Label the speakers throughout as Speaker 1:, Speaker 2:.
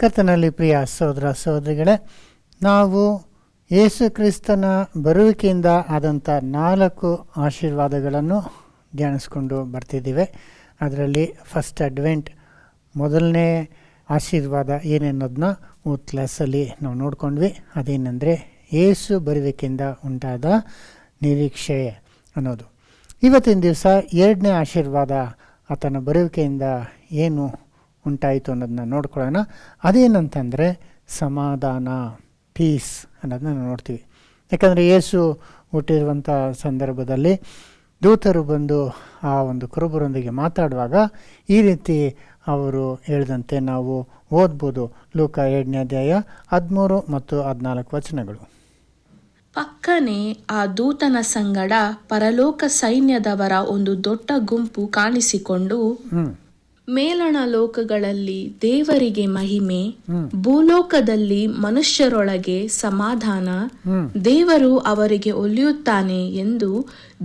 Speaker 1: ಕರ್ತನಲ್ಲಿ ಪ್ರಿಯ ಸಹೋದರ ಸಹೋದರಿಗಳೇ, ನಾವು ಯೇಸು ಕ್ರಿಸ್ತನ ಬರುವಿಕೆಯಿಂದ ಆದಂಥ 4 ಆಶೀರ್ವಾದಗಳನ್ನು ಧ್ಯಾನಿಸ್ಕೊಂಡು ಬರ್ತಿದ್ದೀವಿ. ಅದರಲ್ಲಿ ಫಸ್ಟ್ ಅಡ್ವೆಂಟ್ ಮೊದಲನೇ ಆಶೀರ್ವಾದ ಏನೆನ್ನೋದನ್ನ ಕ್ಲಾಸಲ್ಲಿ ನಾವು ನೋಡ್ಕೊಂಡ್ವಿ. ಅದೇನೆಂದರೆ ಯೇಸು ಬರುವಿಕೆಯಿಂದ ಉಂಟಾದ ನಿರೀಕ್ಷೆ ಅನ್ನೋದು. ಇವತ್ತಿನ ದಿವಸ 2ನೇ ಆಶೀರ್ವಾದ, ಆತನ ಬರುವಿಕೆಯಿಂದ ಏನು ಉಂಟಾಯಿತು ಅನ್ನೋದನ್ನ ನೋಡ್ಕೊಳ್ಳೋಣ. ಅದೇನಂತಂದರೆ ಸಮಾಧಾನ, ಪೀಸ್ ಅನ್ನೋದನ್ನ ನಾವು ನೋಡ್ತೀವಿ. ಯಾಕಂದರೆ ಯೇಸು ಹುಟ್ಟಿರುವಂಥ ಸಂದರ್ಭದಲ್ಲಿ ದೂತರು ಬಂದು ಆ ಒಂದು ಕುರುಬರೊಂದಿಗೆ ಮಾತಾಡುವಾಗ ಈ ರೀತಿ ಅವರು ಹೇಳಿದಂತೆ ನಾವು ಓದ್ಬೋದು. ಲೂಕ 2ನೇ ಅಧ್ಯಾಯ 13 ಮತ್ತು 14 ವಚನಗಳು.
Speaker 2: ಪಕ್ಕನೆ ಆ ದೂತನ ಸಂಗಡ ಪರಲೋಕ ಸೈನ್ಯದವರ ಒಂದು ದೊಡ್ಡ ಗುಂಪು ಕಾಣಿಸಿಕೊಂಡು, ಮೇಲಣ ಲೋಕಗಳಲ್ಲಿ ದೇವರಿಗೆ ಮಹಿಮೆ, ಭೂಲೋಕದಲ್ಲಿ ಮನುಷ್ಯರೊಳಗೆ ಸಮಾಧಾನ, ದೇವರು ಅವರಿಗೆ ಒಲಿಯುತ್ತಾನೆ ಎಂದು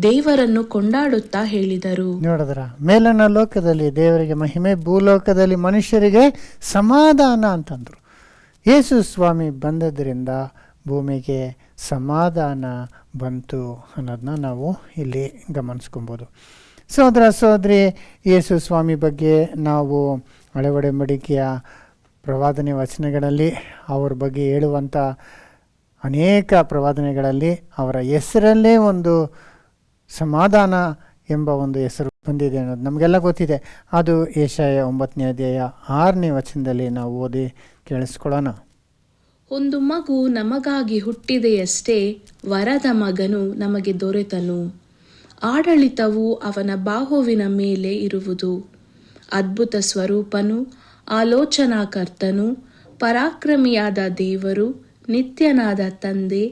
Speaker 2: ದೇವರನ್ನು ಕೊಂಡಾಡುತ್ತಾ ಹೇಳಿದರು.
Speaker 1: ನೋಡಿದ್ರ, ಮೇಲಣ ಲೋಕದಲ್ಲಿ ದೇವರಿಗೆ ಮಹಿಮೆ, ಭೂಲೋಕದಲ್ಲಿ ಮನುಷ್ಯರಿಗೆ ಸಮಾಧಾನ ಅಂತಂದ್ರು. ಯೇಸು ಸ್ವಾಮಿ ಬಂದದ್ರಿಂದ ಭೂಮಿಗೆ ಸಮಾಧಾನ ಬಂತು ಅನ್ನೋದನ್ನ ನಾವು ಇಲ್ಲಿ ಗಮನಿಸ್ಕೊಬೋದು. ಸಹೋದರ ಸಹೋದರಿ, ಯೇಸು ಸ್ವಾಮಿ ಬಗ್ಗೆ ನಾವು ಹಳೆ ಒಡಂಬಡಿಕೆಯ ಪ್ರವಾದನೆ ವಚನಗಳಲ್ಲಿ ಅವ್ರ ಬಗ್ಗೆ ಹೇಳುವಂಥ ಅನೇಕ ಪ್ರವಾದನೆಗಳಲ್ಲಿ ಅವರ ಹೆಸರಲ್ಲೇ ಒಂದು ಸಮಾಧಾನ ಎಂಬ ಒಂದು ಹೆಸರು ಬಂದಿದೆ ಅನ್ನೋದು ನಮಗೆಲ್ಲ ಗೊತ್ತಿದೆ. ಅದು ಯೆಶಾಯ 9ನೇ ಅಧ್ಯಾಯ 6ನೇ ವಚನದಲ್ಲಿ ನಾವು ಓದಿ ಕೇಳಿಸ್ಕೊಳ್ಳೋಣ.
Speaker 2: ಒಂದು ಮಗು ನಮಗಾಗಿ ಹುಟ್ಟಿದೆಯಷ್ಟೇ, ವರದ ಮಗನು ನಮಗೆ ದೊರೆತನು, ಆಡಳಿತವು ಅವನ ಬಾಹುವಿನ ಮೇಲೆ ಇರುವುದು. ಅದ್ಭುತ ಸ್ವರೂಪನು, ಆಲೋಚನಾಕರ್ತನು, ಪರಾಕ್ರಮಿಯಾದ ದೇವರು, ನಿತ್ಯನಾದ ತಂದೆ,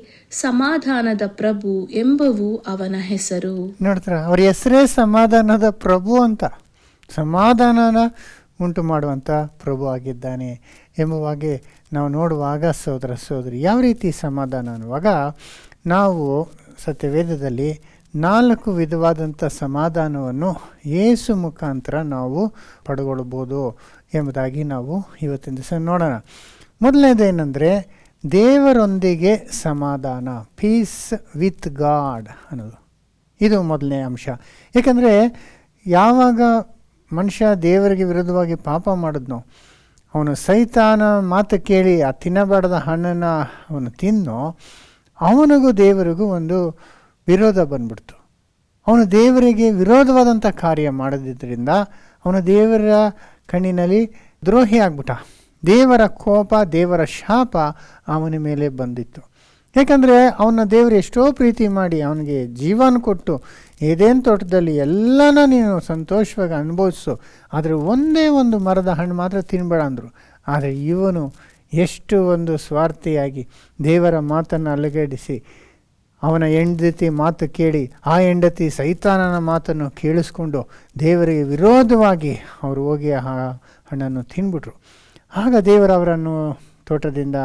Speaker 2: ಸಮಾಧಾನದ ಪ್ರಭು ಎಂಬುವು ಅವನ ಹೆಸರು.
Speaker 1: ನೋಡ್ತಾರ, ಅವ್ರ ಹೆಸರೇ ಸಮಾಧಾನದ ಪ್ರಭು ಅಂತ. ಸಮಾಧಾನನ ಉಂಟು ಮಾಡುವಂಥ ಪ್ರಭು ಆಗಿದ್ದಾನೆ ಎಂಬುವಾಗಿ ನಾವು ನೋಡುವಾಗ ಸಹೋದರ ಸಹೋದರಿ, ಯಾವ ರೀತಿ ಸಮಾಧಾನ ಅನ್ನುವಾಗ ನಾವು ಸತ್ಯವೇದದಲ್ಲಿ 4 ವಿಧವಾದಂಥ ಸಮಾಧಾನವನ್ನು ಯೇಸು ಮುಖಾಂತರ ನಾವು ಪಡ್ಕೊಳ್ಬೋದು ಎಂಬುದಾಗಿ ನಾವು ಇವತ್ತಿನ ದಿವಸ ನೋಡೋಣ. ಮೊದಲನೇದೇನೆಂದರೆ ದೇವರೊಂದಿಗೆ ಸಮಾಧಾನ, ಪೀಸ್ ವಿತ್ ಗಾಡ್ ಅನ್ನೋದು. ಇದು ಮೊದಲನೇ ಅಂಶ. ಏಕೆಂದರೆ ಯಾವಾಗ ಮನುಷ್ಯ ದೇವರಿಗೆ ವಿರುದ್ಧವಾಗಿ ಪಾಪ ಮಾಡಿದ್ನೋ, ಅವನು ಸೈತಾನ ಮಾತು ಕೇಳಿ ಆ ತಿನ್ನಬಾರ್ದ ಹಣ್ಣನ್ನು ಅವನು ತಿನ್ನೋ, ಅವನಿಗೂ ದೇವರಿಗೂ ಒಂದು ವಿರೋಧ ಬಂದ್ಬಿಡ್ತು. ಅವನು ದೇವರಿಗೆ ವಿರೋಧವಾದಂಥ ಕಾರ್ಯ ಮಾಡದಿದ್ದರಿಂದ ಅವನು ದೇವರ ಕಣ್ಣಿನಲ್ಲಿ ದ್ರೋಹಿ ಆಗ್ಬಿಟ್ಟ. ದೇವರ ಕೋಪ, ದೇವರ ಶಾಪ ಅವನ ಮೇಲೆ ಬಂದಿತ್ತು. ಯಾಕಂದರೆ ಅವನ ದೇವರು ಎಷ್ಟೋ ಪ್ರೀತಿ ಮಾಡಿ ಅವನಿಗೆ ಜೀವನ ಕೊಟ್ಟು ಏದೇನು ತೋಟದಲ್ಲಿ ಎಲ್ಲನ ನೀನು ಸಂತೋಷವಾಗಿ ಅನುಭವಿಸು, ಆದರೆ ಒಂದೇ ಒಂದು ಮರದ ಹಣ್ಣು ಮಾತ್ರ ತಿನ್ಬೇಡ ಅಂದರು. ಆದರೆ ಇವನು ಎಷ್ಟು ಒಂದು ಸ್ವಾರ್ಥಿಯಾಗಿ ದೇವರ ಮಾತನ್ನು ಅಲುಗಾಡಿಸಿ ಅವನ ಹೆಂಡತಿ ಮಾತು ಕೇಳಿ ಆ ಹೆಂಡತಿ ಸೈತಾನನ ಮಾತನ್ನು ಕೇಳಿಸ್ಕೊಂಡು ದೇವರಿಗೆ ವಿರೋಧವಾಗಿ ಅವರು ಹೋಗಿ ಆ ಹಣ್ಣನ್ನು ತಿನ್ಬಿಟ್ರು. ಆಗ ದೇವರು ಅವರನ್ನು ತೋಟದಿಂದ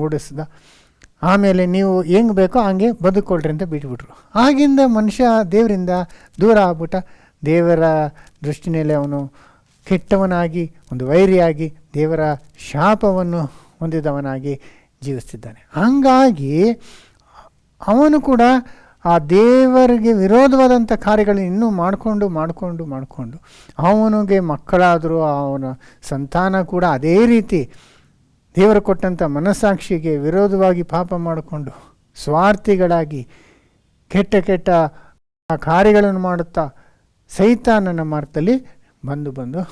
Speaker 1: ಓಡಿಸ್ದ. ಆಮೇಲೆ ನೀವು ಹೆಂಗೆ ಬೇಕೋ ಹಂಗೆ ಬದುಕೊಳ್ರಿ ಅಂತ ಬಿಟ್ಬಿಟ್ರು. ಆಗಿಂದ ಮನುಷ್ಯ ದೇವರಿಂದ ದೂರ ಆಗ್ಬಿಟ್ಟ. ದೇವರ ದೃಷ್ಟಿನಲ್ಲಿ ಅವನು ಕೆಟ್ಟವನಾಗಿ, ಒಂದು ವೈರಿಯಾಗಿ, ದೇವರ ಶಾಪವನ್ನು ಹೊಂದಿದವನಾಗಿ ಜೀವಿಸ್ತಿದ್ದಾನೆ. ಹಾಗಾಗಿ ಅವನು ಕೂಡ ಆ ದೇವರಿಗೆ ವಿರೋಧವಾದಂಥ ಕಾರ್ಯಗಳನ್ನು ಇನ್ನೂ ಮಾಡಿಕೊಂಡು ಅವನಿಗೆ ಮಕ್ಕಳಾದರೂ ಅವನ ಸಂತಾನ ಕೂಡ ಅದೇ ರೀತಿ ದೇವರು ಕೊಟ್ಟಂಥ ಮನಸ್ಸಾಕ್ಷಿಗೆ ವಿರೋಧವಾಗಿ ಪಾಪ ಮಾಡಿಕೊಂಡು ಸ್ವಾರ್ಥಿಗಳಾಗಿ ಕೆಟ್ಟ ಕಾರ್ಯಗಳನ್ನು ಮಾಡುತ್ತಾ ಸೈತಾನನ ಮಾರ್ಗದಲ್ಲಿ ಬಂದು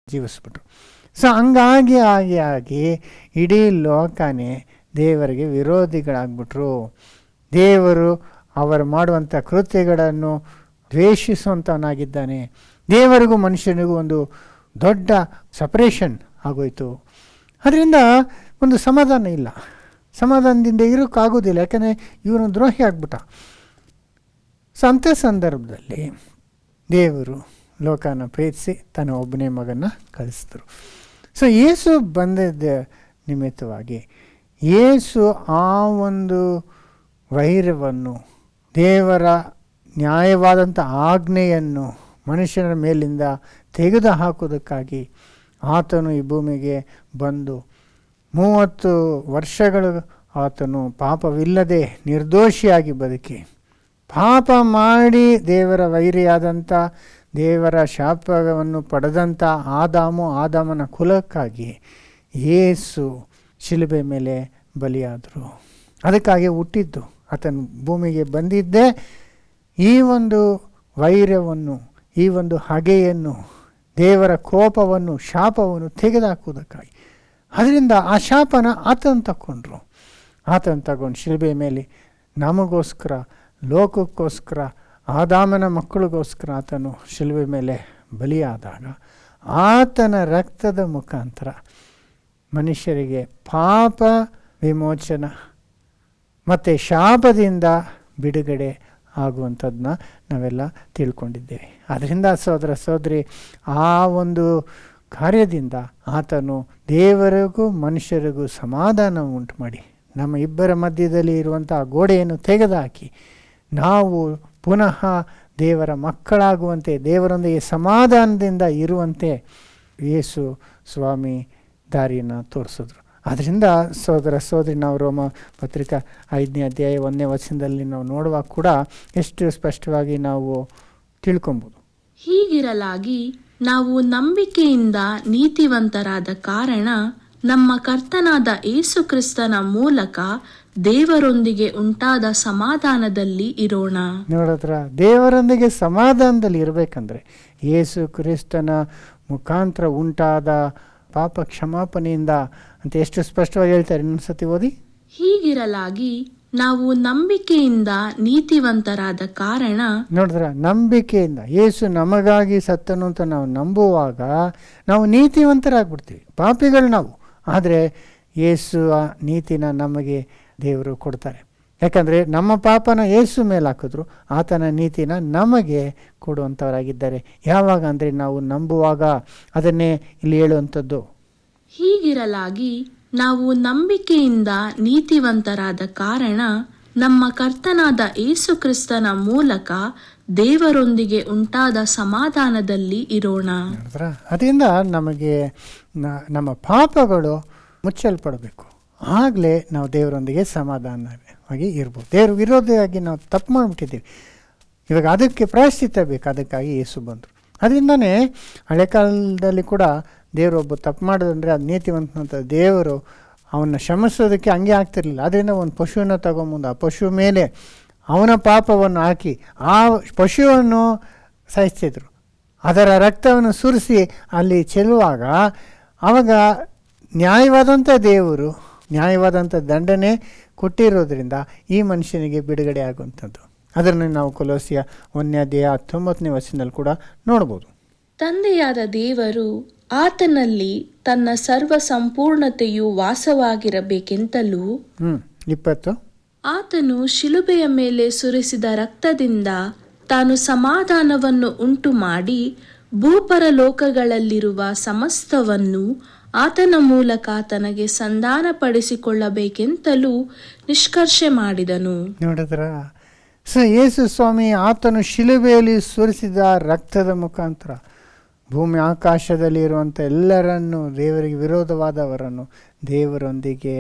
Speaker 1: ಜೀವಿಸ್ಬಿಟ್ರು. ಸೊ ಹಂಗಾಗಿ ಇಡೀ ಲೋಕನೇ ದೇವರಿಗೆ ವಿರೋಧಿಗಳಾಗ್ಬಿಟ್ರು. ದೇವರು ಅವರು ಮಾಡುವಂಥ ಕೃತ್ಯಗಳನ್ನು ದ್ವೇಷಿಸುವಂಥವನಾಗಿದ್ದಾನೆ. ದೇವರಿಗೂ ಮನುಷ್ಯನಿಗೂ ಒಂದು ದೊಡ್ಡ ಸಪರೇಷನ್ ಆಗೋಯ್ತು. ಅದರಿಂದ ಒಂದು ಸಮಾಧಾನ ಇಲ್ಲ, ಸಮಾಧಾನದಿಂದ ಇರೋಕ್ಕಾಗೋದಿಲ್ಲ. ಯಾಕಂದರೆ ಇವನು ದ್ರೋಹಿ ಆಗ್ಬಿಟ್ಟ. ಸೊ ಅಂಥ ಸಂದರ್ಭದಲ್ಲಿ ದೇವರು ಲೋಕನ ಪ್ರೀತಿಸಿ ತನ್ನ ಒಬ್ಬನೇ ಮಗನ ಕಳಿಸಿದ್ರು. ಸೊ ಯೇಸು ಬಂದಿದ್ದ ನಿಮಿತ್ತವಾಗಿ ಯೇಸು ಆ ಒಂದು ವೈರವನ್ನು, ದೇವರ ನ್ಯಾಯವಾದಂಥ ಆಜ್ಞೆಯನ್ನು ಮನುಷ್ಯನ ಮೇಲಿಂದ ತೆಗೆದು ಹಾಕೋದಕ್ಕಾಗಿ ಆತನು ಈ ಭೂಮಿಗೆ ಬಂದು 30 ವರ್ಷಗಳು ಆತನು ಪಾಪವಿಲ್ಲದೆ ನಿರ್ದೋಷಿಯಾಗಿ ಬದುಕಿ, ಪಾಪ ಮಾಡಿ ದೇವರ ವೈರಿಯಾದಂಥ, ದೇವರ ಶಾಪವನ್ನು ಪಡೆದಂಥ ಆದಾಮನ ಕುಲಕ್ಕಾಗಿ ಯೇಸು ಶಿಲುಬೆ ಮೇಲೆ ಬಲಿಯಾದರು. ಅದಕ್ಕಾಗಿ ಹುಟ್ಟಿದ್ದು, ಆತನು ಭೂಮಿಗೆ ಬಂದಿದ್ದೇ ಈ ಒಂದು ವೈರ್ಯವನ್ನು, ಈ ಒಂದು ಹಗೆಯನ್ನು, ದೇವರ ಕೋಪವನ್ನು, ಶಾಪವನ್ನು ತೆಗೆದುಹಾಕುವುದಕ್ಕಾಗಿ. ಅದರಿಂದ ಆ ಶಾಪನ ಆತನು ತಗೊಂಡು ಶಿಲುಬೆ ಮೇಲೆ ನಮಗೋಸ್ಕರ, ಲೋಕಕ್ಕೋಸ್ಕರ, ಆದಾಮನ ಮಕ್ಕಳಿಗೋಸ್ಕರ ಆತನು ಶಿಲುಬೆ ಮೇಲೆ ಬಲಿಯಾದಾಗ ಆತನ ರಕ್ತದ ಮುಖಾಂತರ ಮನುಷ್ಯರಿಗೆ ಪಾಪ ವಿಮೋಚನ ಮತ್ತು ಶಾಪದಿಂದ ಬಿಡುಗಡೆ ಆಗುವಂಥದ್ದನ್ನ ನಾವೆಲ್ಲ ತಿಳ್ಕೊಂಡಿದ್ದೇವೆ. ಅದರಿಂದ ಸಹೋದರ ಸಹೋದರಿ, ಆ ಒಂದು ಕಾರ್ಯದಿಂದ ಆತನು ದೇವರಿಗೂ ಮನುಷ್ಯರಿಗೂ ಸಮಾಧಾನ ಉಂಟು ಮಾಡಿ, ನಮ್ಮ ಇಬ್ಬರ ಮಧ್ಯದಲ್ಲಿ ಇರುವಂಥ ಗೋಡೆಯನ್ನು ತೆಗೆದುಹಾಕಿ ನಾವು ಪುನಃ ದೇವರ ಮಕ್ಕಳಾಗುವಂತೆ, ದೇವರೊಂದಿಗೆ ಸಮಾಧಾನದಿಂದ ಇರುವಂತೆ ಯೇಸು ಸ್ವಾಮಿ ದಾರಿಯನ್ನು ತೋರಿಸಿದ್ರು. ಅದರಿಂದ ಸಹೋದರ ಸಹೋದರಿ, ನಾವು ರೋಮ ಪತ್ರಿಕಾ 5ನೇ ಅಧ್ಯಾಯ 1ನೇ ವಚನದಲ್ಲಿ ನಾವು ನೋಡುವಾಗ ಕೂಡ ಎಷ್ಟು ಸ್ಪಷ್ಟವಾಗಿ ನಾವು ತಿಳ್ಕೊಬೋದು.
Speaker 2: ಹೀಗಿರಲಾಗಿ ನಾವು ನಂಬಿಕೆಯಿಂದ ನೀತಿವಂತರಾದ ಕಾರಣ ನಮ್ಮ ಕರ್ತನಾದ ಯೇಸು ಕ್ರಿಸ್ತನ ಮೂಲಕ ದೇವರೊಂದಿಗೆ ಉಂಟಾದ ಸಮಾಧಾನದಲ್ಲಿ ಇರೋಣ.
Speaker 1: ನೋಡಿದ್ರ, ದೇವರೊಂದಿಗೆ ಸಮಾಧಾನದಲ್ಲಿ ಇರಬೇಕಂದ್ರೆ ಯೇಸು ಕ್ರಿಸ್ತನ ಮುಖಾಂತರ ಉಂಟಾದ ಪಾಪ ಕ್ಷಮಾಪಣೆಯಿಂದ ಅಂತ ಎಷ್ಟು ಸ್ಪಷ್ಟವಾಗಿ ಹೇಳ್ತಾರೆ. ಇನ್ನೊಂದ್ಸತಿ ಓದಿ.
Speaker 2: ಹೀಗಿರಲಾಗಿ ನಾವು ನಂಬಿಕೆಯಿಂದ ನೀತಿವಂತರಾದ ಕಾರಣ.
Speaker 1: ನೋಡಿದ್ರ, ನಂಬಿಕೆಯಿಂದ ಯೇಸು ನಮಗಾಗಿ ಸತ್ತನು ಅಂತ ನಾವು ನಂಬುವಾಗ ನಾವು ನೀತಿವಂತರಾಗ್ಬಿಡ್ತೀವಿ. ಪಾಪಿಗಳು ನಾವು, ಆದರೆ ಯೇಸು ಆ ನೀತಿನ ನಮಗೆ ದೇವರು ಕೊಡ್ತಾರೆ. ಯಾಕಂದರೆ ನಮ್ಮ ಪಾಪನ ಯೇಸು ಮೇಲೆ ಹಾಕಿದ್ರು, ಆತನ ನೀತಿನ ನಮಗೆ ಕೊಡುವಂಥವರಾಗಿದ್ದಾರೆ. ಯಾವಾಗ ಅಂದರೆ ನಾವು ನಂಬುವಾಗ. ಅದನ್ನೇ ಇಲ್ಲಿ ಹೇಳುವಂಥದ್ದು.
Speaker 2: ಹೀಗಿರಲಾಗಿ ನಾವು ನಂಬಿಕೆಯಿಂದ ನೀತಿವಂತರಾದ ಕಾರಣ ನಮ್ಮ ಕರ್ತನಾದ ಯೇಸು ಕ್ರಿಸ್ತನ ಮೂಲಕ ದೇವರೊಂದಿಗೆ ಉಂಟಾದ ಸಮಾಧಾನದಲ್ಲಿ ಇರೋಣ.
Speaker 1: ಅದರಿಂದ ನಮಗೆ ನಮ್ಮ ಪಾಪಗಳು ಮುಚ್ಚಲ್ಪಡಬೇಕು. ಆಗಲೇ ನಾವು ದೇವರೊಂದಿಗೆ ಸಮಾಧಾನವಾಗಿ ಇರ್ಬೋದು. ದೇವ್ರ ವಿರೋಧಿಯಾಗಿ ನಾವು ತಪ್ಪು ಮಾಡಿಬಿಟ್ಟಿದ್ದೀವಿ. ಇವಾಗ ಅದಕ್ಕೆ ಪ್ರಾಯಶ್ಚಿತ್ತ ಬೇಕು. ಅದಕ್ಕಾಗಿ ಯೇಸು ಬಂದರು. ಅದರಿಂದನೇ ಹಳೆ ಕಾಲದಲ್ಲಿ ಕೂಡ ದೇವರೊಬ್ಬ ತಪ್ಪು ಮಾಡೋದಂದರೆ ಅದು ನೀತಿವಂತನಂತ ದೇವರು ಅವನ್ನ ಕ್ಷಮಿಸೋದಕ್ಕೆ ಹಂಗೆ ಆಗ್ತಿರ್ಲಿಲ್ಲ. ಅದರಿಂದ ಒಂದು ಪಶುವನ್ನು ತಗೊಂಬಂದು ಆ ಪಶು ಮೇಲೆ ಅವನ ಪಾಪವನ್ನು ಹಾಕಿ ಆ ಪಶುವನ್ನು ಸಾಯಿಸ್ತಿದ್ರು. ಅದರ ರಕ್ತವನ್ನು ಸುರಿಸಿ ಅಲ್ಲಿ ಚೆಲ್ಲುವಾಗ ಆವಾಗ ನ್ಯಾಯವಾದಂಥ ದೇವರು ನ್ಯಾಯವಾದಂಥ ದಂಡನೆ ಕೊಟ್ಟಿರೋದ್ರಿಂದ ಈ ಮನುಷ್ಯನಿಗೆ ಬಿಡುಗಡೆ ಆಗುವಂಥದ್ದು. ಅದನ್ನು ನಾವು ಕೊಲೋಸಿಯ 1ನೇ ಅಧ್ಯಾಯ 19ನೇ ವಚನದಲ್ಲಿ ಕೂಡ ನೋಡ್ಬೋದು.
Speaker 2: ತಂದೆಯಾದ ದೇವರು ಆತನಲ್ಲಿ ತನ್ನ ಸರ್ವ ಸಂಪೂರ್ಣತೆಯು ವಾಸವಾಗಿರಬೇಕೆಂತಲೂ
Speaker 1: 20
Speaker 2: ಆತನು ಶಿಲುಬೆಯ ಮೇಲೆ ಸುರಿಸಿದ ರಕ್ತದಿಂದ ತಾನು ಸಮಾಧಾನವನ್ನು ಉಂಟು ಮಾಡಿ ಭೂಪರಲೋಕಗಳಲ್ಲಿರುವ ಸಮಸ್ತವನ್ನು ಆತನ ಮೂಲಕ ತನಗೆ ಸಂಧಾನಪಡಿಸಿಕೊಳ್ಳಬೇಕೆಂತಲೂ ನಿಷ್ಕರ್ಷೆ ಮಾಡಿದನು.
Speaker 1: ನೋಡಿದ್ರ, ಯೇಸು ಸ್ವಾಮಿ ಆತನು ಶಿಲುಬೆಯಲ್ಲಿ ಸುರಿಸಿದ ರಕ್ತದ ಮುಖಾಂತರ ಭೂಮಿ ಆಕಾಶದಲ್ಲಿ ಇರುವಂಥ ಎಲ್ಲರನ್ನು, ದೇವರಿಗೆ ವಿರೋಧವಾದವರನ್ನು ದೇವರೊಂದಿಗೆ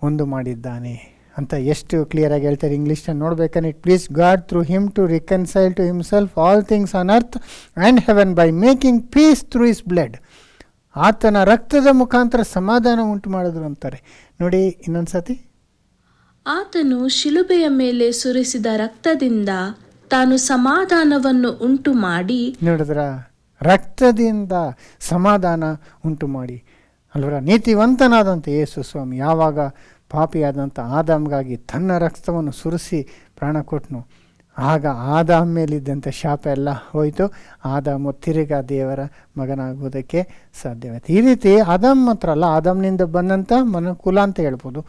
Speaker 1: ಒಂದು ಮಾಡಿದ್ದಾನೆ ಅಂತ ಎಷ್ಟು ಕ್ಲಿಯರಾಗಿ ಹೇಳ್ತಾರೆ. ಇಂಗ್ಲೀಷ್ನ ನೋಡ್ಬೇಕಂದ್ರೆ, it please God through him to reconcile to himself all things on earth and heaven by making peace through his blood. ಆತನ ರಕ್ತದ ಮುಖಾಂತರ ಸಮಾಧಾನ ಉಂಟು ಮಾಡಿದ್ರು ಅಂತಾರೆ. ನೋಡಿ ಇನ್ನೊಂದ್ಸತಿ.
Speaker 2: ಆತನು ಶಿಲುಬೆಯ ಮೇಲೆ ಸುರಿಸಿದ ರಕ್ತದಿಂದ ತಾನು ಸಮಾಧಾನವನ್ನು ಉಂಟು ಮಾಡಿ.
Speaker 1: ನೋಡಿದ್ರ, ರಕ್ತದಿಂದ ಸಮಾಧಾನ ಉಂಟು ಮಾಡಿ ಅಲ್ವರ. ನೀತಿವಂತನಾದಂಥ ಯೇಸು ಸ್ವಾಮಿ ಯಾವಾಗ ಪಾಪಿಯಾದಂಥ ಆದಾಮ್ಗಾಗಿ ತನ್ನ ರಕ್ತವನ್ನು ಸುರಿಸಿ ಪ್ರಾಣ ಕೊಟ್ಟನು, ಆಗ ಆದಾಮ್ ಮೇಲಿದ್ದಂಥ ಶಾಪ ಎಲ್ಲ ಹೋಯಿತು. ಆದಾಮು ತಿರುಗಾ ದೇವರ ಮಗನಾಗುವುದಕ್ಕೆ ಸಾಧ್ಯವಾಯಿತು. ಈ ರೀತಿ ಆದಾಮ್ ಮಾತ್ರ ಅಲ್ಲ, ಆದಾಮ್ನಿಂದ ಬಂದಂಥ ಮನುಕುಲ ಅಂತ ಹೇಳ್ಬೋದು.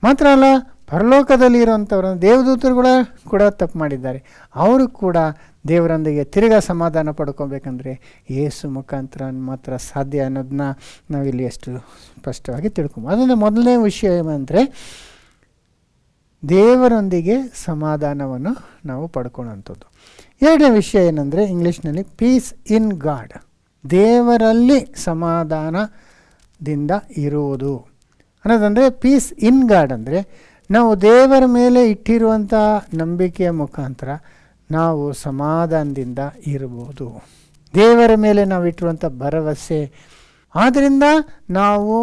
Speaker 1: ಮಾತ್ರ ಅಲ್ಲ, ಪರಲೋಕದಲ್ಲಿ ಇರುವಂಥವ್ರ ದೇವದೂತರುಗಳ ಕೂಡ ತಪ್ಪು ಮಾಡಿದ್ದಾರೆ. ಅವರು ಕೂಡ ದೇವರೊಂದಿಗೆ ತಿರುಗಾ ಸಮಾಧಾನ ಪಡ್ಕೊಬೇಕಂದ್ರೆ ಯೇಸು ಮುಖಾಂತರ ಮಾತ್ರ ಸಾಧ್ಯ ಅನ್ನೋದನ್ನ ನಾವಿಲ್ಲಿ ಎಷ್ಟು ಸ್ಪಷ್ಟವಾಗಿ ತಿಳ್ಕೊಬೋದು. ಅದರಿಂದ ಮೊದಲನೇ ವಿಷಯ ಏನಂದರೆ ದೇವರೊಂದಿಗೆ ಸಮಾಧಾನವನ್ನು ನಾವು ಪಡ್ಕೊಳ್ಳೋಂಥದ್ದು. ಎರಡನೇ ವಿಷಯ ಏನಂದರೆ ಇಂಗ್ಲೀಷ್ನಲ್ಲಿ ಪೀಸ್ ಇನ್ ಗಾಡ್, ದೇವರಲ್ಲಿ ಸಮಾಧಾನದಿಂದ ಇರುವುದು. ಅನ್ನೋದಂದರೆ ಪೀಸ್ ಇನ್ ಗಾಡ್ ಅಂದರೆ ನಾವು ದೇವರ ಮೇಲೆ ಇಟ್ಟಿರುವಂಥ ನಂಬಿಕೆಯ ಮುಖಾಂತರ ನಾವು ಸಮಾಧಾನದಿಂದ ಇರ್ಬೋದು. ದೇವರ ಮೇಲೆ ನಾವು ಇಟ್ಟಿರುವಂಥ ಭರವಸೆ, ಆದ್ದರಿಂದ ನಾವು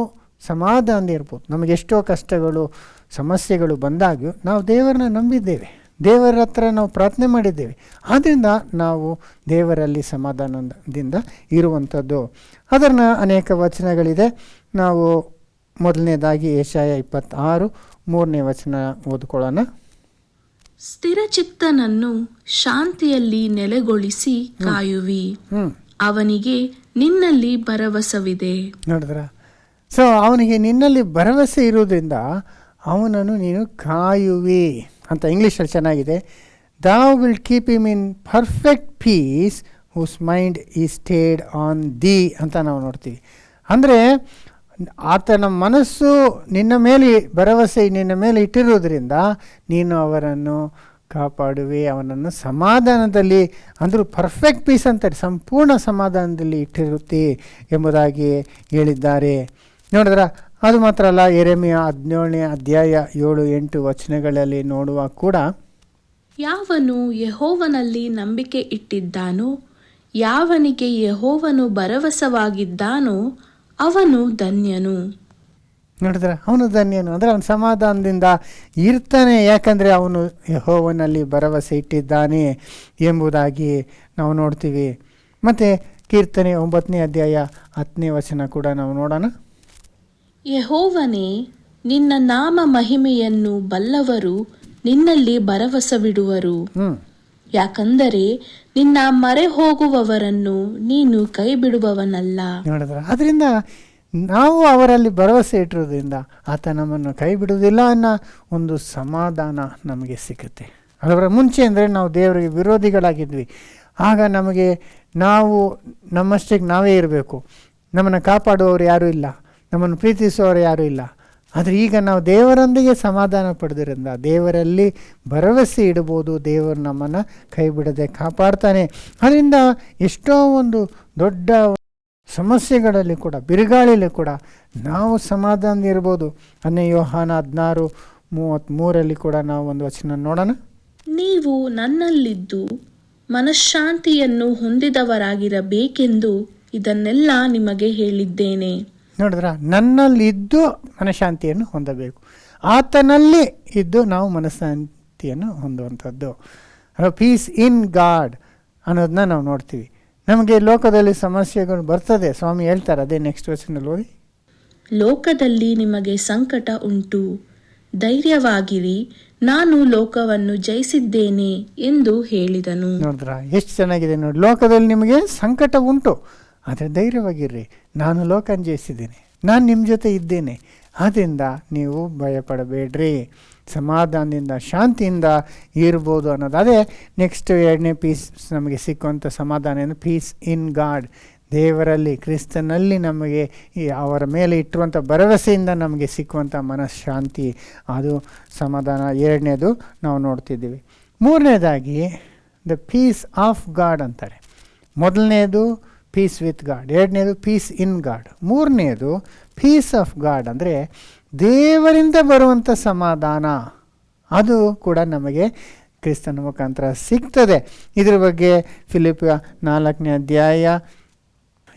Speaker 1: ಸಮಾಧಾನ ಇರ್ಬೋದು. ನಮಗೆಷ್ಟೋ ಕಷ್ಟಗಳು ಸಮಸ್ಯೆಗಳು ಬಂದಾಗ್ಯೂ ನಾವು ದೇವರನ್ನ ನಂಬಿದ್ದೇವೆ, ದೇವರ ಹತ್ರ ನಾವು ಪ್ರಾರ್ಥನೆ ಮಾಡಿದ್ದೇವೆ, ಆದ್ದರಿಂದ ನಾವು ದೇವರಲ್ಲಿ ಸಮಾಧಾನದಿಂದ ಇರುವಂಥದ್ದು. ಅದನ್ನು ಅನೇಕ ವಚನಗಳಿದೆ. ನಾವು ಮೊದಲನೇದಾಗಿ ಯೆಶಾಯ 26 3ನೇ ವಚನ ಓದ್ಕೊಳ್ಳೋಣ.
Speaker 2: ಸ್ಥಿರಚಿತ್ತನನ್ನು ಶಾಂತಿಯಲ್ಲಿ ನೆಲೆಗೊಳಿಸಿ ಕಾಯುವಿ, ಅವನಿಗೆ ನಿನ್ನಲ್ಲಿ ಭರವಸವಿದೆ.
Speaker 1: ನೋಡಿದ್ರ? ಸೊ ಅವನಿಗೆ ನಿನ್ನಲ್ಲಿ ಭರವಸೆ ಇರುವುದರಿಂದ ಅವನನ್ನು ನೀನು ಕಾಯುವಿ ಅಂತ ಇಂಗ್ಲೀಷಲ್ಲಿ ಚೆನ್ನಾಗಿದೆ. Thou will keep him in perfect peace whose mind is stayed on the ಅಂತ ನಾವು ನೋಡ್ತೀವಿ. ಅಂದರೆ ಆತನ ಮನಸ್ಸು ನಿನ್ನ ಮೇಲೆ ಭರವಸೆ ನಿನ್ನ ಮೇಲೆ ಇಟ್ಟಿರುವುದರಿಂದ ನೀನು ಅವರನ್ನು ಕಾಪಾಡುವೆ, ಅವನನ್ನು ಸಮಾಧಾನದಲ್ಲಿ, ಅಂದರೂ ಪರ್ಫೆಕ್ಟ್ ಪೀಸ್ ಅಂತಾರೆ, ಸಂಪೂರ್ಣ ಸಮಾಧಾನದಲ್ಲಿ ಇಟ್ಟಿರುತ್ತಿ ಎಂಬುದಾಗಿ ಹೇಳಿದ್ದಾರೆ. ನೋಡಿದ್ರ? ಅದು ಮಾತ್ರ ಅಲ್ಲ, ಯೆರೆಮೀಯ 17ನೇ ಅಧ್ಯಾಯ 7-8 ವಚನಗಳಲ್ಲಿ ನೋಡುವ ಕೂಡ,
Speaker 2: ಯಾವನು ಯೆಹೋವನಲ್ಲಿ ನಂಬಿಕೆ ಇಟ್ಟಿದ್ದಾನೋ, ಯಾವನಿಗೆ ಯೆಹೋವನು ಭರವಸವಾಗಿದ್ದಾನೋ ಅವನು ಧನ್ಯನು.
Speaker 1: ನೋಡಿದ್ರ? ಅವನು ಧನ್ಯನು ಅಂದರೆ ಅವನು ಸಮಾಧಾನದಿಂದ ಇರ್ತಾನೆ, ಯಾಕಂದರೆ ಅವನು ಯೆಹೋವನಲ್ಲಿ ಭರವಸೆ ಇಟ್ಟಿದ್ದಾನೆ ಎಂಬುದಾಗಿ ನಾವು ನೋಡ್ತೀವಿ. ಮತ್ತು ಕೀರ್ತನೆ 9ನೇ ಅಧ್ಯಾಯ 10ನೇ ವಚನ ಕೂಡ ನಾವು ನೋಡೋಣ.
Speaker 2: ಯೆಹೋವನೇ, ನಿನ್ನ ನಾಮ ಮಹಿಮೆಯನ್ನು ಬಲ್ಲವರು ನಿನ್ನಲ್ಲಿ ಭರವಸವಿಡುವರು, ಯಾಕಂದರೆ ನಿನ್ನ ಮರೆ ಹೋಗುವವರನ್ನು ನೀನು ಕೈ ಬಿಡುವವನಲ್ಲ.
Speaker 1: ನೋಡಿದ್ರ? ಅದರಿಂದ ನಾವು ಅವರಲ್ಲಿ ಭರವಸೆ ಇಟ್ಟಿರೋದ್ರಿಂದ ಆತ ನಮ್ಮನ್ನು ಕೈ ಬಿಡುವುದಿಲ್ಲ ಅನ್ನೋ ಒಂದು ಸಮಾಧಾನ ನಮಗೆ ಸಿಗುತ್ತೆ. ಅದರ ಮುಂಚೆ ಅಂದರೆ ನಾವು ದೇವರಿಗೆ ವಿರೋಧಿಗಳಾಗಿದ್ವಿ. ಆಗ ನಮಗೆ ನಾವು ನಮ್ಮಷ್ಟಕ್ಕೆ ನಾವೇ ಇರಬೇಕು, ನಮ್ಮನ್ನು ಕಾಪಾಡುವವರು ಯಾರೂ ಇಲ್ಲ, ನಮ್ಮನ್ನು ಪ್ರೀತಿಸುವವರು ಯಾರೂ ಇಲ್ಲ. ಆದರೆ ಈಗ ನಾವು ದೇವರೊಂದಿಗೆ ಸಮಾಧಾನ ಪಡೆದ್ರಿಂದ ದೇವರಲ್ಲಿ ಭರವಸೆ ಇಡ್ಬೋದು, ದೇವರು ನಮ್ಮನ್ನು ಕೈ ಬಿಡದೆ ಕಾಪಾಡ್ತಾನೆ. ಅದರಿಂದ ಎಷ್ಟೋ ಒಂದು ದೊಡ್ಡ ಸಮಸ್ಯೆಗಳಲ್ಲಿ ಕೂಡ, ಬಿರುಗಾಳಿಯಲ್ಲಿ ಕೂಡ ನಾವು ಸಮಾಧಾನ ಇರ್ಬೋದು. ಯೋಹಾನ 16:33 ಕೂಡ ನಾವು ಒಂದು ವಚನ ನೋಡೋಣ.
Speaker 2: ನೀವು ನನ್ನಲ್ಲಿದ್ದು ಮನಃಶಾಂತಿಯನ್ನು ಹೊಂದಿದವರಾಗಿರಬೇಕೆಂದು ಇದನ್ನೆಲ್ಲ ನಿಮಗೆ ಹೇಳಿದ್ದೇನೆ.
Speaker 1: ನೋಡಿದ್ರ? ನನ್ನಲ್ಲಿದ್ದು ಮನಃಶಾಂತಿಯನ್ನು ಹೊಂದಬೇಕು, ಆತನಲ್ಲಿ ಇದ್ದು ನಾವು ಮನಃಶಾಂತಿಯನ್ನು ಹೊಂದುವಂಥದ್ದು. ಪೀಸ್ ಇನ್ ಗಾಡ್ ಅನ್ನೋದನ್ನ ನಾವು ನೋಡ್ತೀವಿ. ನಮಗೆ ಲೋಕದಲ್ಲಿ ಸಮಸ್ಯೆಗಳು ಬರ್ತದೆ, ಸ್ವಾಮಿ ಹೇಳ್ತಾರೆ, ಅದೇ ನೆಕ್ಸ್ಟ್ ವಚನದಲ್ಲಿ ಓದಿ.
Speaker 2: ಲೋಕದಲ್ಲಿ ನಿಮಗೆ ಸಂಕಟ ಉಂಟು, ಧೈರ್ಯವಾಗಿರಿ, ನಾನು ಲೋಕವನ್ನು ಜಯಿಸಿದ್ದೇನೆ ಎಂದು ಹೇಳಿದನು.
Speaker 1: ನೋಡಿದ್ರ? ಎಷ್ಟು ಚೆನ್ನಾಗಿದೆ ನೋಡಿ. ಲೋಕದಲ್ಲಿ ನಿಮಗೆ ಸಂಕಟ ಉಂಟು, ಆದರೆ ಧೈರ್ಯವಾಗಿರ್ರಿ, ನಾನು ಲೋಕನ ಜಯಿಸಿದ್ದೇನೆ, ನಾನು ನಿಮ್ಮ ಜೊತೆ ಇದ್ದೇನೆ, ಆದ್ದರಿಂದ ನೀವು ಭಯಪಡಬೇಡ್ರಿ, ಸಮಾಧಾನದಿಂದ ಶಾಂತಿಯಿಂದ ಇರ್ಬೋದು ಅನ್ನೋದು. ಅದೇ ನೆಕ್ಸ್ಟ್ 2ನೇ ಪೀಸ್ ನಮಗೆ ಸಿಕ್ಕುವಂಥ ಸಮಾಧಾನ ಏನು? ಪೀಸ್ ಇನ್ ಗಾಡ್, ದೇವರಲ್ಲಿ ಕ್ರಿಸ್ತನಲ್ಲಿ ನಮಗೆ ಅವರ ಮೇಲೆ ಇಟ್ಟಿರುವಂಥ ಭರವಸೆಯಿಂದ ನಮಗೆ ಸಿಕ್ಕುವಂಥ ಮನಃಶಾಂತಿ, ಅದು ಸಮಾಧಾನ. 2ನೇದು ನಾವು ನೋಡ್ತಿದ್ದೀವಿ. 3ನೇದಾಗಿ ದ ಪೀಸ್ ಆಫ್ ಗಾಡ್ ಅಂತಾರೆ. ಮೊದಲನೇದು ಪೀಸ್ ವಿತ್ ಗಾಡ್, 2ನೇದು ಪೀಸ್ ಇನ್ ಗಾಡ್, 3ನೇದು ಪೀಸ್ ಆಫ್ ಗಾಡ್ ಅಂದರೆ ದೇವರಿಂದ ಬರುವಂಥ ಸಮಾಧಾನ. ಅದು ಕೂಡ ನಮಗೆ ಕ್ರಿಸ್ತನ ಮುಖಾಂತರ ಸಿಗ್ತದೆ. ಇದ್ರ ಬಗ್ಗೆ ಫಿಲಿಪ್ಪಿಯ 4ನೇ ಅಧ್ಯಾಯ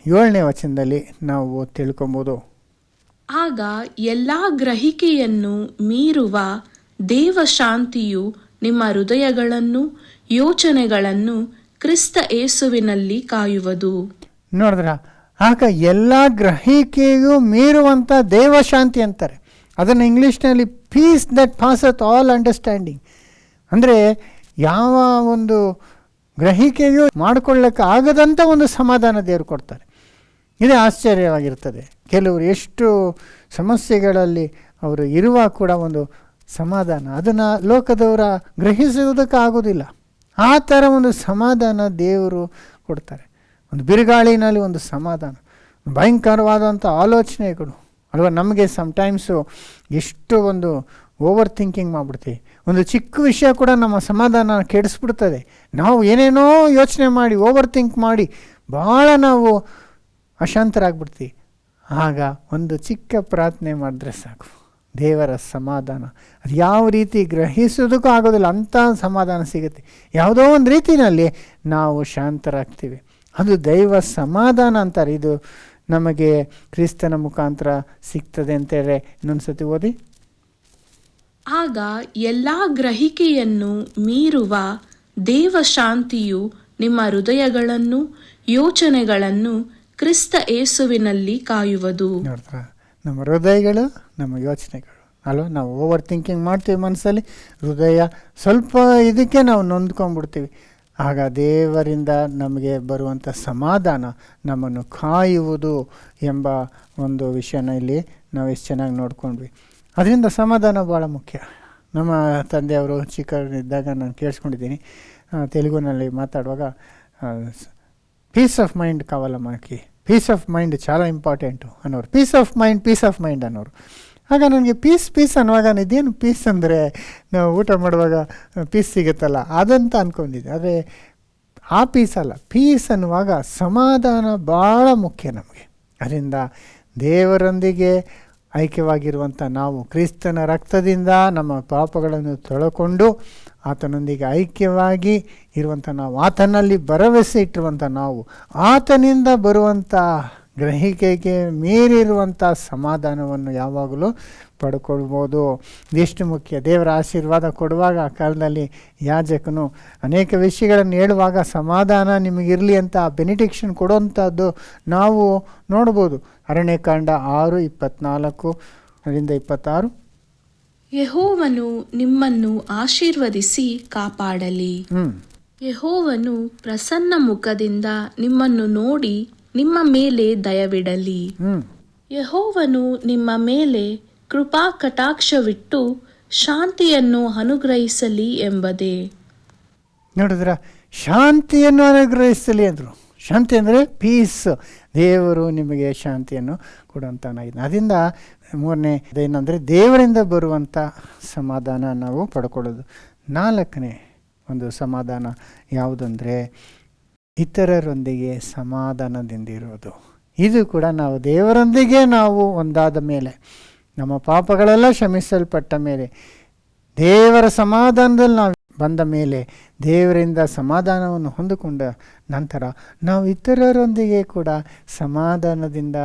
Speaker 1: 7ನೇ ವಚನದಲ್ಲಿ ನಾವು ತಿಳ್ಕೊಬೋದು.
Speaker 2: ಆಗ ಎಲ್ಲ ಗ್ರಹಿಕೆಯನ್ನು ಮೀರುವ ದೇವ ಶಾಂತಿಯು ನಿಮ್ಮ ಹೃದಯಗಳನ್ನು ಯೋಚನೆಗಳನ್ನು ಕ್ರಿಸ್ತ ಯೇಸುವಿನಲ್ಲಿ ಕಾಯುವುದು.
Speaker 1: ನೋಡಿದ್ರ? ಆಗ ಎಲ್ಲ ಗ್ರಹಿಕೆಯೂ ಮೀರುವಂಥ ದೇವಶಾಂತಿ ಅಂತಾರೆ. ಅದನ್ನು ಇಂಗ್ಲೀಷ್ನಲ್ಲಿ ಪೀಸ್ ದಟ್ ಪಾಸತ್ ಆಲ್ ಅಂಡರ್ಸ್ಟ್ಯಾಂಡಿಂಗ್ ಅಂದರೆ ಯಾವ ಒಂದು ಗ್ರಹಿಕೆಯೂ ಮಾಡಿಕೊಳ್ಳಕ್ಕೆ ಆಗದಂಥ ಒಂದು ಸಮಾಧಾನ ದೇವರು ಕೊಡ್ತಾರೆ. ಇದೇ ಆಶ್ಚರ್ಯವಾಗಿರ್ತದೆ. ಕೆಲವರು ಎಷ್ಟು ಸಮಸ್ಯೆಗಳಲ್ಲಿ ಅವರು ಇರುವ ಕೂಡ ಒಂದು ಸಮಾಧಾನ, ಅದನ್ನು ಲೋಕದವರ ಗ್ರಹಿಸುವುದಕ್ಕಾಗೋದಿಲ್ಲ. ಆ ಥರ ಒಂದು ಸಮಾಧಾನ ದೇವರು ಕೊಡ್ತಾರೆ. ಒಂದು ಬಿರುಗಾಳಿನಲ್ಲಿ ಒಂದು ಸಮಾಧಾನ, ಭಯಂಕರವಾದಂಥ ಆಲೋಚನೆಗಳು ಅಲ್ವಾ. ನಮಗೆ ಸಮ್ಟೈಮ್ಸು ಎಷ್ಟು ಒಂದು ಓವರ್ ಥಿಂಕಿಂಗ್ ಮಾಡಿಬಿಡ್ತೀವಿ. ಒಂದು ಚಿಕ್ಕ ವಿಷಯ ಕೂಡ ನಮ್ಮ ಸಮಾಧಾನ ಕೆಡಿಸ್ಬಿಡ್ತದೆ. ನಾವು ಏನೇನೋ ಯೋಚನೆ ಮಾಡಿ ಓವರ್ ಥಿಂಕ್ ಮಾಡಿ ಭಾಳ ನಾವು ಅಶಾಂತರಾಗ್ಬಿಡ್ತೀವಿ. ಆಗ ಒಂದು ಚಿಕ್ಕ ಪ್ರಾರ್ಥನೆ ಮಾಡಿದ್ರೆ ಸಾಕು, ದೇವರ ಸಮಾಧಾನ ಅದು ಯಾವ ರೀತಿ ಗ್ರಹಿಸೋದಕ್ಕೂ ಆಗೋದಿಲ್ಲ, ಅಂಥ ಸಮಾಧಾನ ಸಿಗುತ್ತೆ. ಯಾವುದೋ ಒಂದು ರೀತಿಯಲ್ಲಿ ನಾವು ಶಾಂತರಾಗ್ತೀವಿ. ಅದು ದೈವ ಸಮಾಧಾನ ಅಂತಾರೆ. ಇದು ನಮಗೆ ಕ್ರಿಸ್ತನ ಮುಖಾಂತರ ಸಿಗ್ತದೆ ಅಂತೇಳಿ ಇನ್ನೊಂದು ಸತಿ ಓದಿ.
Speaker 2: ಆಗ ಎಲ್ಲ ಗ್ರಹಿಕೆಯನ್ನು ಮೀರುವ ದೇವ ಶಾಂತಿಯು ನಿಮ್ಮ ಹೃದಯಗಳನ್ನು ಯೋಚನೆಗಳನ್ನು ಕ್ರಿಸ್ತ ಯೇಸುವಿನಲ್ಲಿ ಕಾಯುವುದು.
Speaker 1: ನೋಡ್ತಾ, ನಮ್ಮ ಹೃದಯಗಳು ನಮ್ಮ ಯೋಚನೆಗಳು ಅಲ್ವಾ, ನಾವು ಓವರ್ ಥಿಂಕಿಂಗ್ ಮಾಡ್ತೀವಿ ಮನಸ್ಸಲ್ಲಿ, ಹೃದಯ ಸ್ವಲ್ಪ ಇದಕ್ಕೆ ನಾವು ನೊಂದ್ಕೊಂಡ್ಬಿಡ್ತೀವಿ. ಆಗ ದೇವರಿಂದ ನಮಗೆ ಬರುವಂಥ ಸಮಾಧಾನ ನಮ್ಮನ್ನು ಕಾಯುವುದು ಎಂಬ ಒಂದು ವಿಷಯನ ಇಲ್ಲಿ ನಾವು ಎಷ್ಟು ಚೆನ್ನಾಗಿ ನೋಡ್ಕೊಂಡ್ವಿ. ಅದರಿಂದ ಸಮಾಧಾನ ಭಾಳ ಮುಖ್ಯ. ನಮ್ಮ ತಂದೆಯವರು ಚಿಕ್ಕವರಿದ್ದಾಗ ನಾನು ಕೇಳಿಸ್ಕೊಂಡಿದ್ದೀನಿ, ತೆಲುಗುನಲ್ಲಿ ಮಾತಾಡುವಾಗ ಪೀಸ್ ಆಫ್ ಮೈಂಡ್ ಕಾವಾಲಮ್ಮಕ್ಕೆ, ಪೀಸ್ ಆಫ್ ಮೈಂಡ್ చాలా ಇಂಪಾರ್ಟೆಂಟು ಅನ್ನೋರು. ಪೀಸ್ ಆಫ್ ಮೈಂಡ್ ಅನ್ನೋರು. ಆಗ ನನಗೆ ಪೀಸ್ ಅನ್ನುವಾಗ ಇದೇನು ಪೀಸ್ ಅಂದರೆ ನಾವು ಊಟ ಮಾಡುವಾಗ ಪೀಸ್ ಸಿಗುತ್ತಲ್ಲ ಅದಂತ ಅಂದ್ಕೊಂಡಿದ್ದೆ. ಆದರೆ ಆ ಪೀಸ್ ಅಲ್ಲ, ಪೀಸ್ ಅನ್ನುವಾಗ ಸಮಾಧಾನ ಭಾಳ ಮುಖ್ಯ ನಮಗೆ. ಅದರಿಂದ ದೇವರೊಂದಿಗೆ ಐಕ್ಯವಾಗಿರುವಂಥ ನಾವು ಕ್ರಿಸ್ತನ ರಕ್ತದಿಂದ ನಮ್ಮ ಪಾಪಗಳನ್ನು ತೊಳಕೊಂಡು ಆತನೊಂದಿಗೆ ಐಕ್ಯವಾಗಿ ಇರುವಂಥ ನಾವು, ಆತನಲ್ಲಿ ಭರವಸೆ ಇಟ್ಟಿರುವಂಥ ನಾವು, ಆತನಿಂದ ಬರುವಂಥ ಗ್ರಹಿಕೆಗೆ ಮೀರಿರುವಂಥ ಸಮಾಧಾನವನ್ನು ಯಾವಾಗಲೂ ಪಡ್ಕೊಳ್ಬೋದು. ಇದೆಷ್ಟು ಮುಖ್ಯ. ದೇವರ ಆಶೀರ್ವಾದ ಕೊಡುವಾಗ ಆ ಕಾಲದಲ್ಲಿ ಯಾಜಕನು ಅನೇಕ ವಿಷಯಗಳನ್ನು ಹೇಳುವಾಗ ಸಮಾಧಾನ ನಿಮಗಿರಲಿ ಅಂತ ಬೆನಿಡಿಕ್ಷನ್ ಕೊಡುವಂಥದ್ದು ನಾವು ನೋಡ್ಬೋದು. ಅರಣ್ಯಕಾಂಡ 6:24-26.
Speaker 2: ಯೆಹೋವನು ನಿಮ್ಮನ್ನು ಆಶೀರ್ವದಿಸಿ ಕಾಪಾಡಲಿ. ಯೆಹೋವನು ಪ್ರಸನ್ನ ಮುಖದಿಂದ ನಿಮ್ಮನ್ನು ನೋಡಿ ನಿಮ್ಮ ಮೇಲೆ ದಯವಿಡಲಿ. ಯೆಹೋವನು ನಿಮ್ಮ ಮೇಲೆ ಕೃಪಾ ಕಟಾಕ್ಷವಿಟ್ಟು ಶಾಂತಿಯನ್ನು ಅನುಗ್ರಹಿಸಲಿ ಎಂಬುದೇ.
Speaker 1: ನೋಡಿದ್ರ, ಶಾಂತಿಯನ್ನು ಅನುಗ್ರಹಿಸಲಿ ಅಂದರು. ಶಾಂತಿ ಅಂದರೆ ಪೀಸ್. ದೇವರು ನಿಮಗೆ ಶಾಂತಿಯನ್ನು ಕೊಡುವಂತನಾಗಿದೆ. ಅದರಿಂದ ಮೂರನೇದೇನೆಂದರೆ ದೇವರಿಂದ ಬರುವಂಥ ಸಮಾಧಾನ ನಾವು ಪಡ್ಕೊಳ್ಳೋದು. 4ನೇ ಒಂದು ಸಮಾಧಾನ ಯಾವುದಂದರೆ ಇತರರೊಂದಿಗೆ ಸಮಾಧಾನದಿಂದಿರೋದು. ಇದು ಕೂಡ ನಾವು ದೇವರೊಂದಿಗೆ ನಾವು ಒಂದಾದ ಮೇಲೆ, ನಮ್ಮ ಪಾಪಗಳೆಲ್ಲ ಕ್ಷಮಿಸಲ್ಪಟ್ಟ ಮೇಲೆ, ದೇವರ ಸಮಾಧಾನದಲ್ಲಿ ನಾವು ಬಂದ ಮೇಲೆ, ದೇವರಿಂದ ಸಮಾಧಾನವನ್ನು ಹೊಂದಿಕೊಂಡ ನಂತರ ನಾವು ಇತರರೊಂದಿಗೆ ಕೂಡ ಸಮಾಧಾನದಿಂದ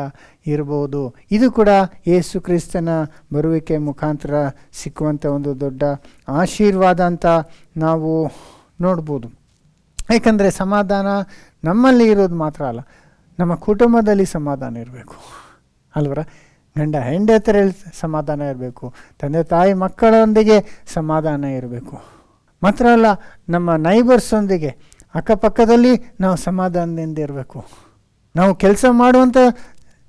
Speaker 1: ಇರ್ಬೋದು. ಇದು ಕೂಡ ಯೇಸು ಕ್ರಿಸ್ತನ ಬರುವಿಕೆ ಮುಖಾಂತರ ಸಿಕ್ಕುವಂಥ ಒಂದು ದೊಡ್ಡ ಆಶೀರ್ವಾದ ಅಂತ ನಾವು ನೋಡ್ಬೋದು. ಏಕೆಂದರೆ ಸಮಾಧಾನ ನಮ್ಮಲ್ಲಿ ಇರೋದು ಮಾತ್ರ ಅಲ್ಲ, ನಮ್ಮ ಕುಟುಂಬದಲ್ಲಿ ಸಮಾಧಾನ ಇರಬೇಕು ಅಲ್ವರ. ಗಂಡ ಹೆಂಡತಿಯರಲ್ಲಿ ಸಮಾಧಾನ ಇರಬೇಕು, ತಂದೆ ತಾಯಿ ಮಕ್ಕಳೊಂದಿಗೆ ಸಮಾಧಾನ ಇರಬೇಕು. ಮಾತ್ರ ಅಲ್ಲ, ನಮ್ಮ ನೈಬರ್ಸೊಂದಿಗೆ ಅಕ್ಕಪಕ್ಕದಲ್ಲಿ ನಾವು ಸಮಾಧಾನದಿಂದ ಇರಬೇಕು. ನಾವು ಕೆಲಸ ಮಾಡುವಂಥ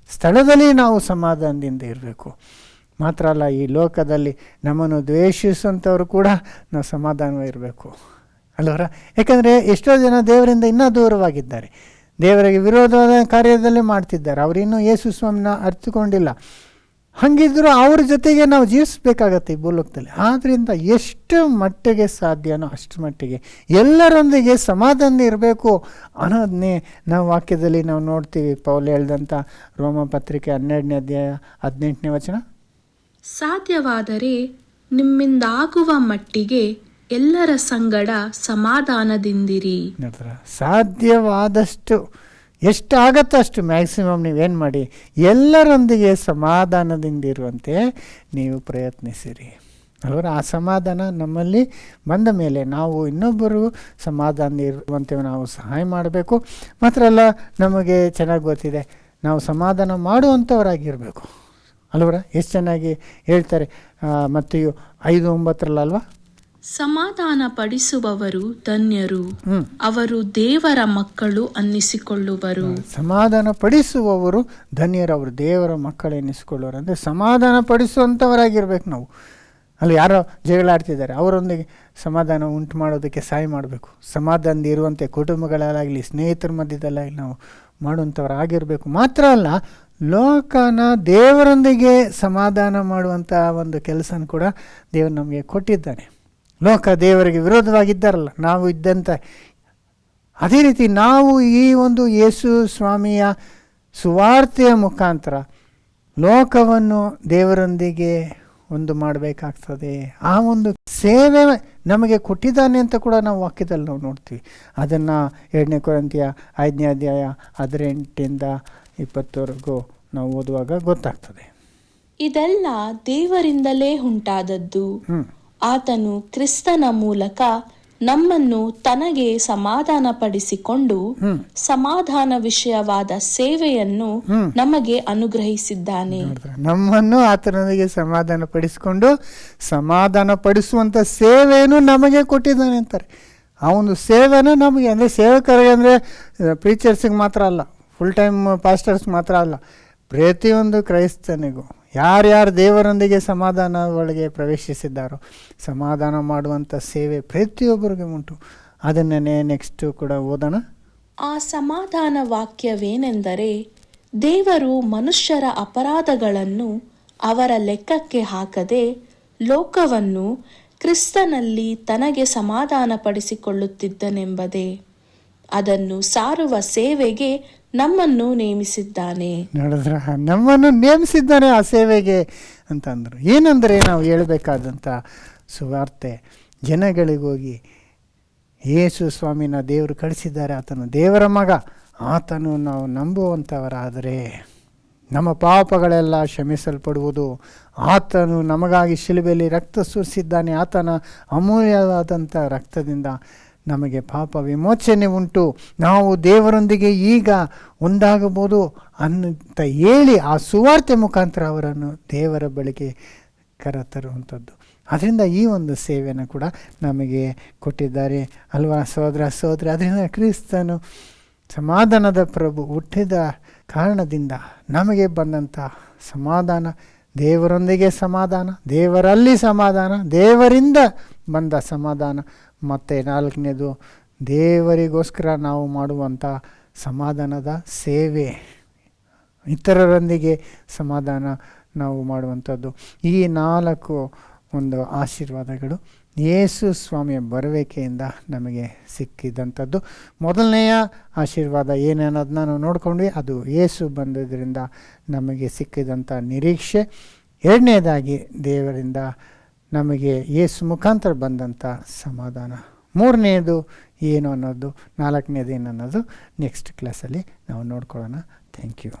Speaker 1: ಸ್ಥಳದಲ್ಲಿ ನಾವು ಸಮಾಧಾನದಿಂದ ಇರಬೇಕು. ಮಾತ್ರ ಅಲ್ಲ, ಈ ಲೋಕದಲ್ಲಿ ನಮ್ಮನ್ನು ದ್ವೇಷಿಸುವಂಥವ್ರು ಕೂಡ ನಾವು ಸಮಾಧಾನವಾಗಿರಬೇಕು ಅಲ್ವರ. ಯಾಕಂದರೆ ಎಷ್ಟೋ ಜನ ದೇವರಿಂದ ಇನ್ನೂ ದೂರವಾಗಿದ್ದಾರೆ, ದೇವರಿಗೆ ವಿರೋಧವಾದ ಕಾರ್ಯದಲ್ಲೇ ಮಾಡ್ತಿದ್ದಾರೆ. ಅವರಿನ್ನೂ ಯೇಸು ಸ್ವಾಮಿನ ಅರ್ಥಕೊಂಡಿಲ್ಲ. ಹಾಗಿದ್ದರೂ ಅವ್ರ ಜೊತೆಗೆ ನಾವು ಜೀವಿಸಬೇಕಾಗತ್ತೆ ಈ ಭೂಲೋಕದಲ್ಲಿ. ಆದ್ದರಿಂದ ಎಷ್ಟು ಮಟ್ಟಿಗೆ ಸಾಧ್ಯನೋ ಅಷ್ಟು ಮಟ್ಟಿಗೆ ಎಲ್ಲರೊಂದಿಗೆ ಸಮಾಧಾನ ಇರಬೇಕು ಅನ್ನೋದನ್ನೇ ನಾವು ವಾಕ್ಯದಲ್ಲಿ ನಾವು ನೋಡ್ತೀವಿ. ಪೌಲ್ ಹೇಳ್ದಂಥ ರೋಮ ಪತ್ರಿಕೆ 12ನೇ ಅಧ್ಯಾಯ 18ನೇ ವಚನ.
Speaker 2: ಸಾಧ್ಯವಾದರೆ ನಿಮ್ಮಿಂದಾಗುವ ಮಟ್ಟಿಗೆ ಎಲ್ಲರ ಸಂಗಡ ಸಮಾಧಾನದಿಂದಿರಿ.
Speaker 1: ಸಾಧ್ಯವಾದಷ್ಟು ಎಷ್ಟಾಗತ್ತೋ ಅಷ್ಟು ಮ್ಯಾಕ್ಸಿಮಮ್ ನೀವೇನು ಮಾಡಿ, ಎಲ್ಲರೊಂದಿಗೆ ಸಮಾಧಾನದಿಂದಿರುವಂತೆ ನೀವು ಪ್ರಯತ್ನಿಸಿರಿ ಅಲ್ವರ. ಆ ಸಮಾಧಾನ ನಮ್ಮಲ್ಲಿ ಬಂದ ಮೇಲೆ ನಾವು ಇನ್ನೊಬ್ಬರು ಸಮಾಧಾನ ಇರುವಂತೆ ನಾವು ಸಹಾಯ ಮಾಡಬೇಕು. ಮಾತ್ರ ಅಲ್ಲ, ನಮಗೆ ಚೆನ್ನಾಗಿ ಗೊತ್ತಿದೆ ನಾವು ಸಮಾಧಾನ ಮಾಡುವಂಥವರಾಗಿರಬೇಕು ಅಲ್ವರ. ಎಷ್ಟು ಚೆನ್ನಾಗಿ ಹೇಳ್ತಾರೆ ಮತ್ತೆಯು 5:9
Speaker 2: ಸಮಾಧಾನ ಪಡಿಸುವವರು ಧನ್ಯರು, ಅವರು ದೇವರ ಮಕ್ಕಳು ಅನ್ನಿಸಿಕೊಳ್ಳುವರು.
Speaker 1: ಸಮಾಧಾನ ಪಡಿಸುವವರು ಧನ್ಯರು, ಅವರು ದೇವರ ಮಕ್ಕಳು ಎನ್ನಿಸಿಕೊಳ್ಳುವರು. ಅಂದರೆ ಸಮಾಧಾನ ಪಡಿಸುವಂಥವರಾಗಿರ್ಬೇಕು ನಾವು. ಅಲ್ಲಿ ಯಾರೋ ಜಗಳ ಆಡ್ತಿದ್ದಾರೆ, ಅವರೊಂದಿಗೆ ಸಮಾಧಾನ ಉಂಟು ಮಾಡೋದಕ್ಕೆ ಸಹಾಯ ಮಾಡಬೇಕು. ಸಮಾಧಾನದ ಇರುವಂತೆ ಕುಟುಂಬಗಳಲ್ಲಾಗಲಿ ಸ್ನೇಹಿತರ ಮಧ್ಯದಲ್ಲಾಗಲಿ ನಾವು ಮಾಡುವಂಥವರಾಗಿರಬೇಕು. ಮಾತ್ರ ಅಲ್ಲ, ಲೋಕನ ದೇವರೊಂದಿಗೆ ಸಮಾಧಾನ ಮಾಡುವಂಥ ಒಂದು ಕೆಲಸನ ಕೂಡ ದೇವರು ನಮಗೆ ಕೊಟ್ಟಿದ್ದಾನೆ. ಲೋಕ ದೇವರಿಗೆ ವಿರೋಧವಾಗಿದ್ದಾರಲ್ಲ, ನಾವು ಇದ್ದಂತೆ ಅದೇ ರೀತಿ ನಾವು ಈ ಒಂದು ಯೇಸು ಸ್ವಾಮಿಯ ಸುವಾರ್ತೆಯ ಮುಖಾಂತರ ಲೋಕವನ್ನು ದೇವರೊಂದಿಗೆ ಒಂದು ಮಾಡಬೇಕಾಗ್ತದೆ. ಆ ಒಂದು ಸೇವೆ ನಮಗೆ ಕೊಟ್ಟಿದ್ದಾನೆ ಅಂತ ಕೂಡ ನಾವು ವಾಕ್ಯದಲ್ಲಿ ನಾವು ನೋಡ್ತೀವಿ. ಅದನ್ನು 2 ಕೊರಿಂಥಿಯ 5ನೇ ಅಧ್ಯಾಯ 18ಇಂದ 20ವರೆಗೂ ನಾವು ಓದುವಾಗ ಗೊತ್ತಾಗ್ತದೆ.
Speaker 2: ಇದೆಲ್ಲ ದೇವರಿಂದಲೇ ಉಂಟಾದದ್ದು. ಆತನು ಕ್ರಿಸ್ತನ ಮೂಲಕ ನಮ್ಮನ್ನು ತನಗೆ ಸಮಾಧಾನ ಪಡಿಸಿಕೊಂಡು ಸಮಾಧಾನ ವಿಷಯವಾದ ಸೇವೆಯನ್ನು ನಮಗೆ ಅನುಗ್ರಹಿಸಿದ್ದಾನೆ.
Speaker 1: ನಮ್ಮನ್ನು ಆತನೊಂದಿಗೆ ಸಮಾಧಾನ ಪಡಿಸಿಕೊಂಡು ಸಮಾಧಾನ ಪಡಿಸುವಂತ ಸೇವೆಯನ್ನು ನಮಗೆ ಕೊಟ್ಟಿದ್ದಾನೆ ಅಂತಾರೆ. ಆ ಒಂದು ಸೇವೆನೂ ನಮಗೆ, ಅಂದರೆ ಸೇವಕರಿಗೆ, ಅಂದರೆ ಪ್ರೀಚರ್ಸಿಗೆ ಮಾತ್ರ ಅಲ್ಲ, ಫುಲ್ ಟೈಮ್ ಪಾಸ್ಟರ್ಸ್ ಮಾತ್ರ ಅಲ್ಲ, ಪ್ರತಿಯೊಂದು ಕ್ರೈಸ್ತನಿಗೂ ಯಾರ್ಯಾರು ದೇವರೊಂದಿಗೆ ಸಮಾಧಾನ ಒಳಗೆ ಪ್ರವೇಶಿಸಿದ್ದಾರೋ ಸಮಾಧಾನ ಮಾಡುವಂಥ ಸೇವೆ ಪ್ರತಿಯೊಬ್ಬರಿಗೂ ಉಂಟು. ಅದನ್ನೇ ನೆಕ್ಸ್ಟ್ ಕೂಡ ಓದೋಣ.
Speaker 2: ಆ ಸಮಾಧಾನ ವಾಕ್ಯವೇನೆಂದರೆ, ದೇವರು ಮನುಷ್ಯರ ಅಪರಾಧಗಳನ್ನು ಅವರ ಲೆಕ್ಕಕ್ಕೆ ಹಾಕದೆ ಲೋಕವನ್ನು ಕ್ರಿಸ್ತನಲ್ಲಿ ತನಗೆ ಸಮಾಧಾನ ಪಡಿಸಿಕೊಳ್ಳುತ್ತಿದ್ದನೆಂಬುದೇ. ಅದನ್ನು ಸಾರುವ ಸೇವೆಗೆ ನಮ್ಮನ್ನು ನೇಮಿಸಿದ್ದಾನೆ.
Speaker 1: ನೋಡಿದ್ರ, ನಮ್ಮನ್ನು ನೇಮಿಸಿದ್ದಾನೆ ಆ ಸೇವೆಗೆ ಅಂತಂದರು. ಏನಂದರೆ ನಾವು ಹೇಳಬೇಕಾದಂಥ ಸುವಾರ್ತೆ ಜನಗಳಿಗೋಗಿ ಯೇಸು ಸ್ವಾಮಿನ ದೇವರು ಕಳಿಸಿದ್ದಾರೆ, ಆತನು ದೇವರ ಮಗ, ಆತನು ನಾವು ನಂಬುವಂಥವರಾದರೆ ನಮ್ಮ ಪಾಪಗಳೆಲ್ಲ ಕ್ಷಮಿಸಲ್ಪಡುವುದು. ಆತನು ನಮಗಾಗಿ ಶಿಲುಬೆಯಲ್ಲಿ ರಕ್ತ ಸುರಿಸಿದ್ದಾನೆ, ಆತನ ಅಮೂಲ್ಯವಾದಂಥ ರಕ್ತದಿಂದ ನಮಗೆ ಪಾಪ ವಿಮೋಚನೆ ಉಂಟು, ನಾವು ದೇವರೊಂದಿಗೆ ಈಗ ಒಂದಾಗಬಹುದು ಅಂತ ಹೇಳಿ ಆ ಸುವಾರ್ತೆ ಮುಖಾಂತರ ಅವರನ್ನು ದೇವರ ಬಳಿಗೆ ಕರೆತರುವಂಥದ್ದು. ಅದರಿಂದ ಈ ಒಂದು ಸೇವೆಯನ್ನು ಕೂಡ ನಮಗೆ ಕೊಟ್ಟಿದ್ದಾರೆ ಅಲ್ವಾ ಸಹೋದರ ಸಹೋದರಿ. ಅದರಿಂದ ಕ್ರಿಸ್ತನು ಸಮಾಧಾನದ ಪ್ರಭು ಹುಟ್ಟಿದ ಕಾರಣದಿಂದ ನಮಗೆ ಬಂದಂಥ ಸಮಾಧಾನ, ದೇವರೊಂದಿಗೆ ಸಮಾಧಾನ, ದೇವರಲ್ಲಿ ಸಮಾಧಾನ, ದೇವರಿಂದ ಬಂದ ಸಮಾಧಾನ, ಮತ್ತು 4ನೇದು ದೇವರಿಗೋಸ್ಕರ ನಾವು ಮಾಡುವಂಥ ಸಮಾಧಾನದ ಸೇವೆ, ಇತರರೊಂದಿಗೆ ಸಮಾಧಾನ ನಾವು ಮಾಡುವಂಥದ್ದು. ಈ 4 ಒಂದು ಆಶೀರ್ವಾದಗಳು ಯೇಸು ಸ್ವಾಮಿಯ ಬರುವಿಕೆಯಿಂದ ನಮಗೆ ಸಿಕ್ಕಿದಂಥದ್ದು. ಮೊದಲನೆಯ ಆಶೀರ್ವಾದ ಏನೇನೋದನ್ನ ನಾವು ನೋಡ್ಕೊಂಡ್ವಿ, ಅದು ಯೇಸು ಬಂದದ್ರಿಂದ ನಮಗೆ ಸಿಕ್ಕಿದಂಥ ನಿರೀಕ್ಷೆ. 2ನೇದಾಗಿ ದೇವರಿಂದ ನಮಗೆ ಯೇಸು ಮುಖಾಂತರ ಬಂದಂಥ ಸಮಾಧಾನ. 3ನೇದು ಏನು ಅನ್ನೋದು, 4ನೇದು ಏನು ಅನ್ನೋದು ನೆಕ್ಸ್ಟ್ ಕ್ಲಾಸಲ್ಲಿ ನಾವು ನೋಡ್ಕೊಳ್ಳೋಣ. Thank you.